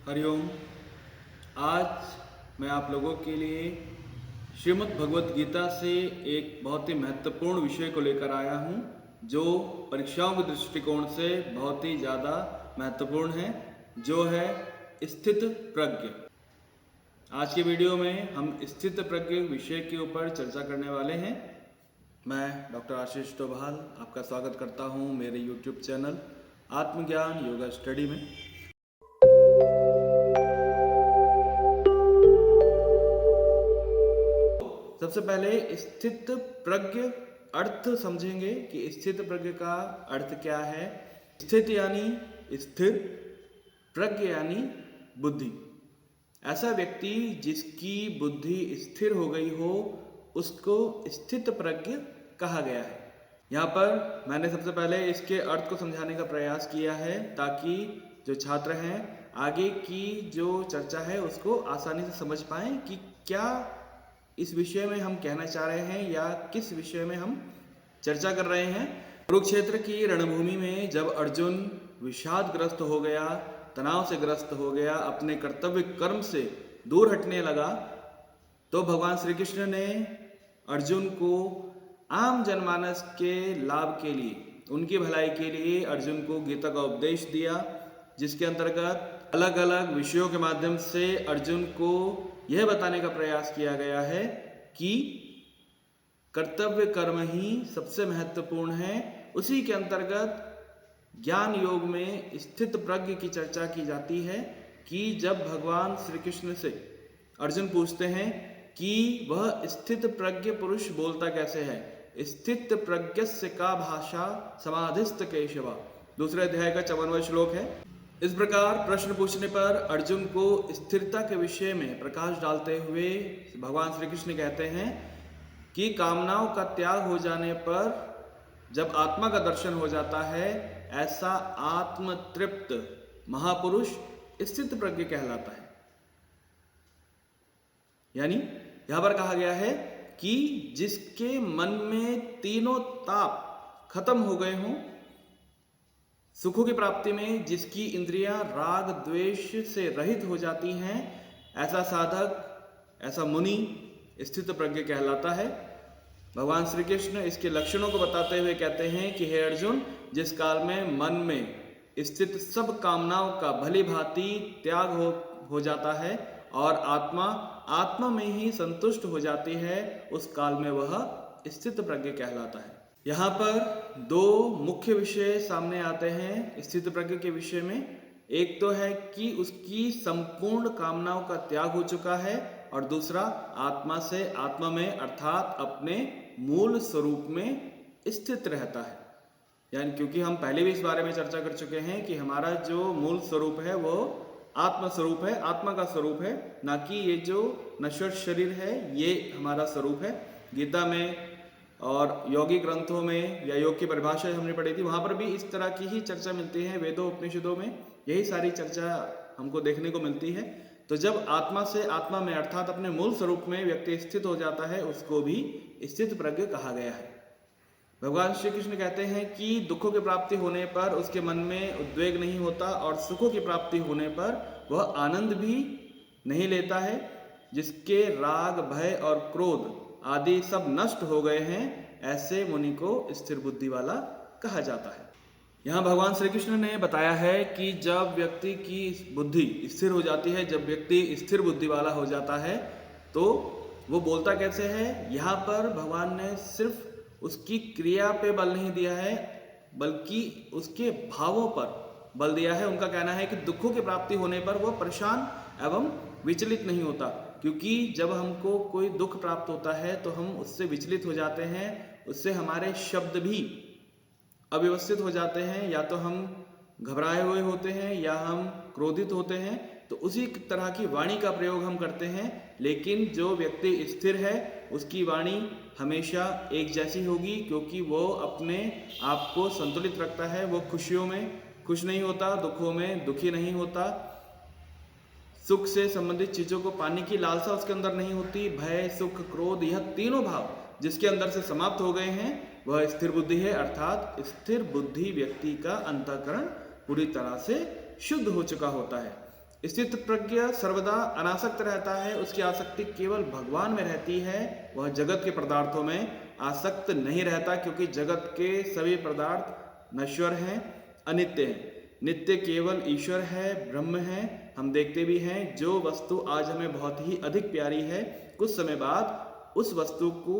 हरिओम। आज मैं आप लोगों के लिए श्रीमद् भगवत गीता से एक बहुत ही महत्वपूर्ण विषय को लेकर आया हूँ, जो परीक्षाओं के दृष्टिकोण से बहुत ही ज़्यादा महत्वपूर्ण है, जो है स्थित प्रज्ञ। आज की वीडियो में हम स्थित प्रज्ञ विषय के ऊपर चर्चा करने वाले हैं। मैं डॉक्टर आशीष डोभाल आपका स्वागत करता हूँ मेरे यूट्यूब चैनल आत्मज्ञान योगा स्टडी में। सबसे पहले स्थित प्रज्ञ अर्थ समझेंगे कि स्थित प्रज्ञ का अर्थ क्या है। स्थित यानी स्थिर, प्रज्ञ यानी बुद्धि। ऐसा व्यक्ति जिसकी बुद्धि स्थिर हो गई हो उसको स्थित प्रज्ञ कहा गया है। यहाँ पर मैंने सबसे पहले इसके अर्थ को समझाने का प्रयास किया है ताकि जो छात्र हैं आगे की जो चर्चा है उसको आसानी से समझ पाएं कि क्या इस विषय में हम कहना चाह रहे हैं या किस विषय में हम चर्चा कर रहे हैं। कुरुक्षेत्र की रणभूमि में जब अर्जुन विषादग्रस्त हो गया, तनाव से ग्रस्त हो गया, अपने कर्तव्य कर्म से दूर हटने लगा, तो भगवान श्री कृष्ण ने अर्जुन को आम जनमानस के लाभ के लिए, उनकी भलाई के लिए अर्जुन को गीता का उपदेश दिया, जिसके अंतर्गत अलग अलग विषयों के माध्यम से अर्जुन को यह बताने का प्रयास किया गया है कि कर्तव्य कर्म ही सबसे महत्वपूर्ण है। उसी के अंतर्गत ज्ञान योग में स्थित प्रज्ञ की चर्चा की जाती है कि जब भगवान श्री कृष्ण से अर्जुन पूछते हैं कि वह स्थित प्रज्ञ पुरुष बोलता कैसे है। स्थित प्रज्ञस्य का भाषा समाधिस्थ केशवा, दूसरे अध्याय का 54वां श्लोक है। इस प्रकार प्रश्न पूछने पर अर्जुन को स्थिरता के विषय में प्रकाश डालते हुए भगवान श्री कृष्ण कहते हैं कि कामनाओं का त्याग हो जाने पर जब आत्मा का दर्शन हो जाता है, ऐसा आत्म तृप्त महापुरुष स्थित प्रज्ञ कहलाता है। यानी यहां पर कहा गया है कि जिसके मन में तीनों ताप खत्म हो गए हों, सुखों की प्राप्ति में जिसकी इंद्रियां राग द्वेष से रहित हो जाती हैं, ऐसा साधक, ऐसा मुनि स्थित प्रज्ञ कहलाता है। भगवान श्री कृष्ण इसके लक्षणों को बताते हुए कहते हैं कि हे अर्जुन, जिस काल में मन में स्थित सब कामनाओं का भली भांति त्याग हो जाता है और आत्मा में ही संतुष्ट हो जाती है, उस काल में वह स्थित प्रज्ञ कहलाता है। यहाँ पर दो मुख्य विषय सामने आते हैं स्थित प्रज्ञ के विषय में। एक तो है कि उसकी संपूर्ण कामनाओं का त्याग हो चुका है, और दूसरा आत्मा से आत्मा में अर्थात अपने मूल स्वरूप में स्थित रहता है। यानी क्योंकि हम पहले भी इस बारे में चर्चा कर चुके हैं कि हमारा जो मूल स्वरूप है वो आत्मा स्वरूप है, आत्मा का स्वरूप है, ना कि ये जो नश्वर शरीर है ये हमारा स्वरूप है। गीता में और योगी ग्रंथों में या योग की परिभाषा हमने पढ़ी थी, वहां पर भी इस तरह की ही चर्चा मिलती है। वेदों उपनिषदों में यही सारी चर्चा हमको देखने को मिलती है। तो जब आत्मा से आत्मा में अर्थात अपने मूल स्वरूप में व्यक्ति स्थित हो जाता है, उसको भी स्थित प्रज्ञ कहा गया है। भगवान श्री कृष्ण कहते हैं कि दुखों की प्राप्ति होने पर उसके मन में उद्वेग नहीं होता, और सुखों की प्राप्ति होने पर वह आनंद भी नहीं लेता है। जिसके राग, भय और क्रोध आदि सब नष्ट हो गए हैं, ऐसे मुनि को स्थिर बुद्धि वाला कहा जाता है। यहाँ भगवान श्री कृष्ण ने बताया है कि जब व्यक्ति की बुद्धि स्थिर हो जाती है, जब व्यक्ति स्थिर बुद्धि वाला हो जाता है, तो वो बोलता कैसे है। यहाँ पर भगवान ने सिर्फ उसकी क्रिया पे बल नहीं दिया है, बल्कि उसके भावों पर बल दिया है। उनका कहना है कि दुखों की प्राप्ति होने पर वह परेशान एवं विचलित नहीं होता, क्योंकि जब हमको कोई दुख प्राप्त होता है तो हम उससे विचलित हो जाते हैं, उससे हमारे शब्द भी अव्यवस्थित हो जाते हैं, या तो हम घबराए हुए होते हैं या हम क्रोधित होते हैं, तो उसी तरह की वाणी का प्रयोग हम करते हैं। लेकिन जो व्यक्ति स्थिर है उसकी वाणी हमेशा एक जैसी होगी, क्योंकि वो अपने आप को संतुलित रखता है। वो खुशियों में खुश नहीं होता, दुखों में दुखी नहीं होता, सुख से संबंधित चीजों को पाने की लालसा उसके अंदर नहीं होती। भय, सुख, क्रोध, यह तीनों भाव जिसके अंदर से समाप्त हो गए हैं, वह स्थिर बुद्धि है। अर्थात स्थिर बुद्धि व्यक्ति का अंतःकरण पूरी तरह से शुद्ध हो चुका होता है। स्थित प्रज्ञ सर्वदा अनासक्त रहता है, उसकी आसक्ति केवल भगवान में रहती है। वह जगत के पदार्थों में आसक्त नहीं रहता, क्योंकि जगत के सभी पदार्थ नश्वर हैं, अनित्य हैं। नित्य केवल ईश्वर है, ब्रह्म है। हम देखते भी हैं जो वस्तु आज हमें बहुत ही अधिक प्यारी है, कुछ समय बाद उस वस्तु को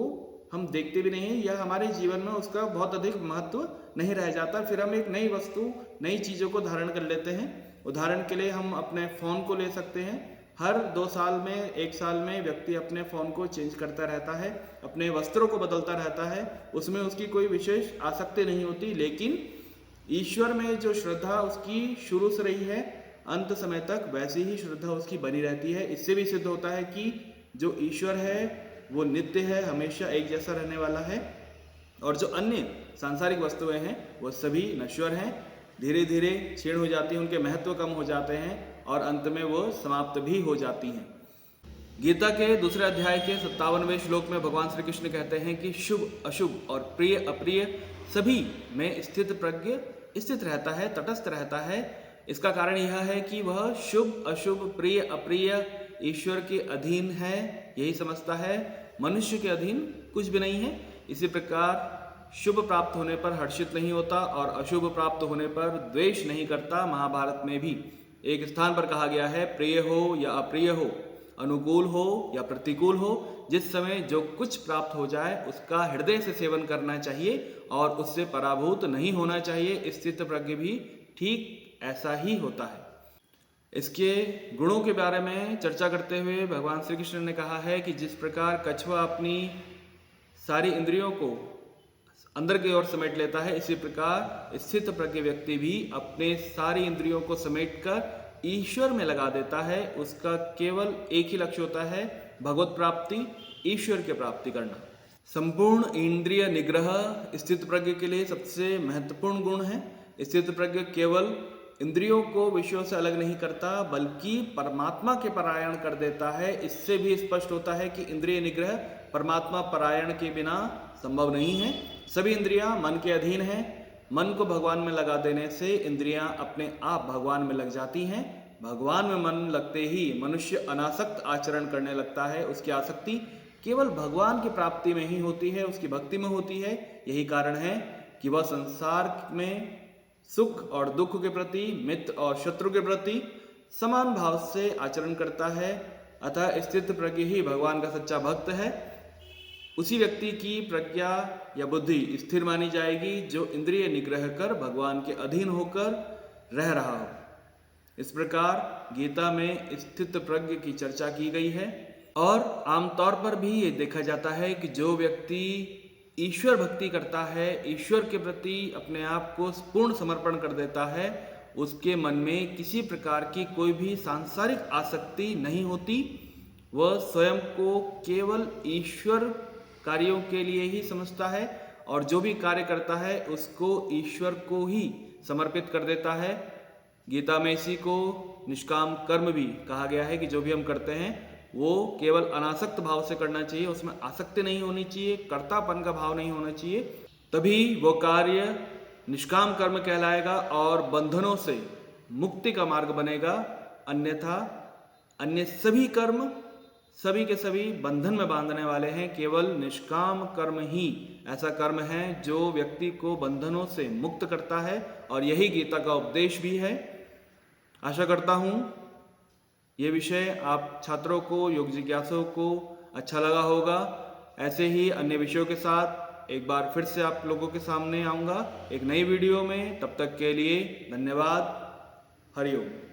हम देखते भी नहीं हैं या हमारे जीवन में उसका बहुत अधिक महत्व नहीं रह जाता। फिर हम एक नई वस्तु, नई चीज़ों को धारण कर लेते हैं। उदाहरण के लिए हम अपने फ़ोन को ले सकते हैं। हर 2 साल में, 1 साल में व्यक्ति अपने फ़ोन को चेंज करता रहता है, अपने वस्त्रों को बदलता रहता है, उसमें उसकी कोई विशेष आसक्ति नहीं होती। लेकिन ईश्वर में जो श्रद्धा उसकी शुरू से रही है, अंत समय तक वैसी ही श्रद्धा उसकी बनी रहती है। इससे भी सिद्ध होता है कि जो ईश्वर है वो नित्य है, हमेशा एक जैसा रहने वाला है, और जो अन्य सांसारिक वस्तुएं हैं वो सभी नश्वर हैं, धीरे धीरे क्षीण हो जाती हैं, उनके महत्व कम हो जाते हैं और अंत में वो समाप्त भी हो जाती हैं। गीता के दूसरे अध्याय के 57वें श्लोक में भगवान श्री कृष्ण कहते हैं कि शुभ अशुभ और प्रिय अप्रिय सभी में स्थित प्रज्ञ स्थित रहता है, तटस्थ रहता है। इसका कारण यह है कि वह शुभ अशुभ प्रिय अप्रिय ईश्वर के अधीन है, यही समझता है, मनुष्य के अधीन कुछ भी नहीं है। इसी प्रकार शुभ प्राप्त होने पर हर्षित नहीं होता और अशुभ प्राप्त होने पर द्वेष नहीं करता। महाभारत में भी एक स्थान पर कहा गया है, प्रिय हो या अप्रिय हो, अनुकूल हो या प्रतिकूल हो, जिस समय जो कुछ प्राप्त हो जाए उसका हृदय से सेवन करना चाहिए और उससे पराभूत नहीं होना चाहिए। स्थित प्रज्ञ भी ठीक ऐसा ही होता है। इसके गुणों के बारे में चर्चा करते हुए भगवान श्री कृष्ण ने कहा है कि जिस प्रकार कछुआ अपनी सारी इंद्रियों को अंदर की ओर समेट लेता है, इसी प्रकार स्थित प्रज्ञ व्यक्ति भी अपने सारी इंद्रियों को समेटकर ईश्वर में लगा देता है। उसका केवल एक ही लक्ष्य होता है, भगवत प्राप्ति, ईश्वर की प्राप्ति करना। संपूर्ण इंद्रिय निग्रह स्थित प्रज्ञ के लिए सबसे महत्वपूर्ण गुण है। स्थित प्रज्ञ केवल इंद्रियों को विषयों से अलग नहीं करता, बल्कि परमात्मा के परायण कर देता है। इससे भी स्पष्ट होता है कि इंद्रिय निग्रह परमात्मा परायण के बिना संभव नहीं है। सभी इंद्रियां मन के अधीन हैं। मन को भगवान में लगा देने से इंद्रियां अपने आप भगवान में लग जाती हैं। भगवान में मन लगते ही मनुष्य अनासक्त आचरण करने लगता है। उसकी आसक्ति केवल भगवान की प्राप्ति में ही होती है, उसकी भक्ति में होती है। यही कारण है कि वह संसार में सुख और दुख के प्रति, मित्र और शत्रु के प्रति समान भाव से आचरण करता है। अतः स्थित प्रज्ञ ही भगवान का सच्चा भक्त है। उसी व्यक्ति की प्रज्ञा या बुद्धि स्थिर मानी जाएगी जो इंद्रिय निग्रह कर भगवान के अधीन होकर रह रहा हो। इस प्रकार गीता में स्थित प्रज्ञ की चर्चा की गई है और आमतौर पर भी ये देखा जाता है कि जो व्यक्ति ईश्वर भक्ति करता है, ईश्वर के प्रति अपने आप को पूर्ण समर्पण कर देता है, उसके मन में किसी प्रकार की कोई भी सांसारिक आसक्ति नहीं होती। वह स्वयं को केवल ईश्वर कार्यों के लिए ही समझता है और जो भी कार्य करता है उसको ईश्वर को ही समर्पित कर देता है। गीता में इसी को निष्काम कर्म भी कहा गया है कि जो भी हम करते हैं वो केवल अनासक्त भाव से करना चाहिए, उसमें आसक्ति नहीं होनी चाहिए, कर्तापन का भाव नहीं होना चाहिए, तभी वो कार्य निष्काम कर्म कहलाएगा और बंधनों से मुक्ति का मार्ग बनेगा। अन्यथा अन्य सभी कर्म सभी के सभी बंधन में बांधने वाले हैं। केवल निष्काम कर्म ही ऐसा कर्म है जो व्यक्ति को बंधनों से मुक्त करता है और यही गीता का उपदेश भी है। आशा करता हूँ ये विषय आप छात्रों को, योग जिज्ञासुओं को अच्छा लगा होगा। ऐसे ही अन्य विषयों के साथ एक बार फिर से आप लोगों के सामने आऊँगा एक नई वीडियो में। तब तक के लिए धन्यवाद। हरिओम।